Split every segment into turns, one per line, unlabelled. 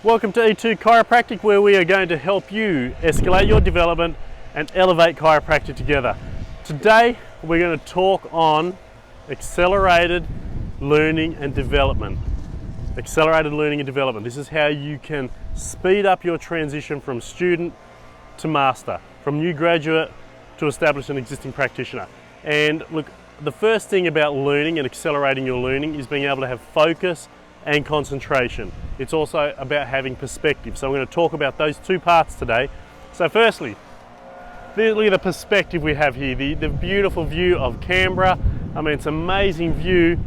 Welcome to Ep2 Chiropractic, where we are going to help you escalate your development and elevate chiropractic together. Today we're going to talk on accelerated learning and development. Accelerated learning and development. This is how you can speed up your transition from student to master, from new graduate to established and existing practitioner. And look, the first thing about learning and accelerating your learning is being able to have focus and concentration. It's also about having perspective. So I'm going to talk about those two parts today. So firstly, look at the perspective we have here, the beautiful view of Canberra. I mean, it's an amazing view,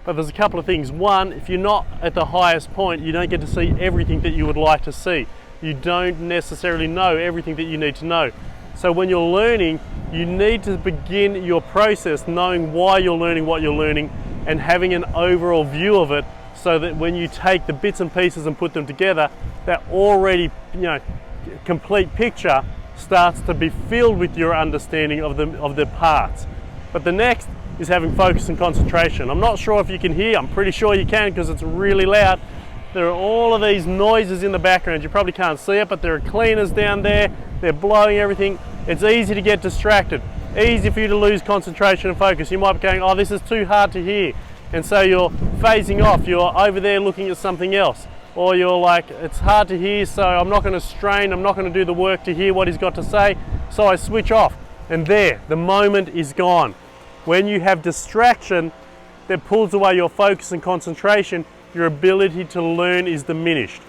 but there's a couple of things. One, if you're not at the highest point, you don't get to see everything that you would like to see. You don't necessarily know everything that you need to know. So when you're learning, you need to begin your process knowing why you're learning what you're learning and having an overall view of it, so that when you take the bits and pieces and put them together, that already complete picture starts to be filled with your understanding of the parts. But the next is having focus and concentration. I'm not sure if you can hear, I'm pretty sure you can because it's really loud. There are all of these noises in the background. You probably can't see it, but there are cleaners down there, they're blowing everything. It's easy to get distracted, easy for you to lose concentration and focus. You might be going, oh, this is too hard to hear. And so you're phasing off, you're over there looking at something else. Or you're like, it's hard to hear, so I'm not going to strain, I'm not going to do the work to hear what he's got to say, so I switch off. And there, the moment is gone. When you have distraction that pulls away your focus and concentration, your ability to learn is diminished.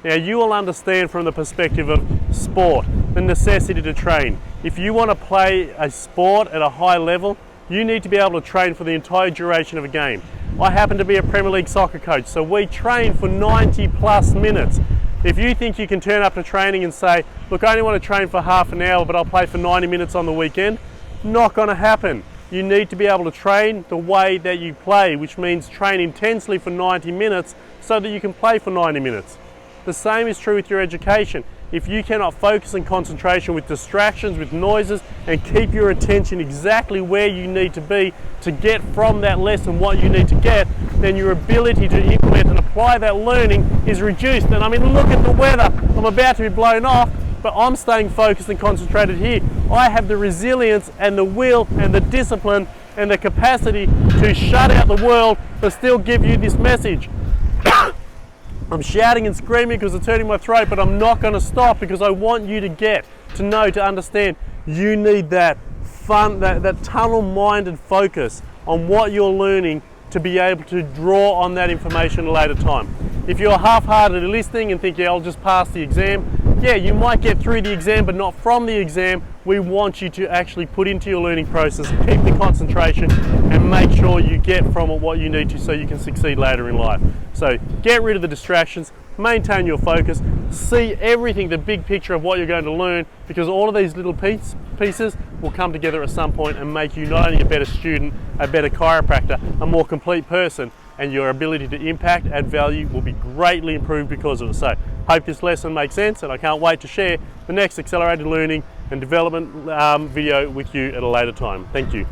Now you will understand from the perspective of sport, the necessity to train. If you want to play a sport at a high level, you need to be able to train for the entire duration of a game. I happen to be a Premier League soccer coach, so we train for 90 plus minutes. If you think you can turn up to training and say, look, I only want to train for half an hour, but I'll play for 90 minutes on the weekend, not going to happen. You need to be able to train the way that you play, which means train intensely for 90 minutes so that you can play for 90 minutes. The same is true with your education. If you cannot focus and concentration with distractions, with noises, and keep your attention exactly where you need to be to get from that lesson what you need to get, then your ability to implement and apply that learning is reduced. And I mean, look at the weather. I'm about to be blown off, but I'm staying focused and concentrated here. I have the resilience and the will and the discipline and the capacity to shut out the world but still give you this message. I'm shouting and screaming because it's hurting my throat, but I'm not going to stop because I want you to get, to know, to understand. You need that fun, that tunnel-minded focus on what you're learning to be able to draw on that information at a later time. If you're half-heartedly listening and think, yeah, I'll just pass the exam, yeah, you might get through the exam, but not from the exam. We want you to actually put into your learning process, keep the concentration, and make sure you get from it what you need to so you can succeed later in life. So get rid of the distractions, maintain your focus, see everything, the big picture of what you're going to learn, because all of these little pieces will come together at some point and make you not only a better student, a better chiropractor, a more complete person, and your ability to impact, add value will be greatly improved because of it. So hope this lesson makes sense, and I can't wait to share the next accelerated learning and development video with you at a later time. Thank you.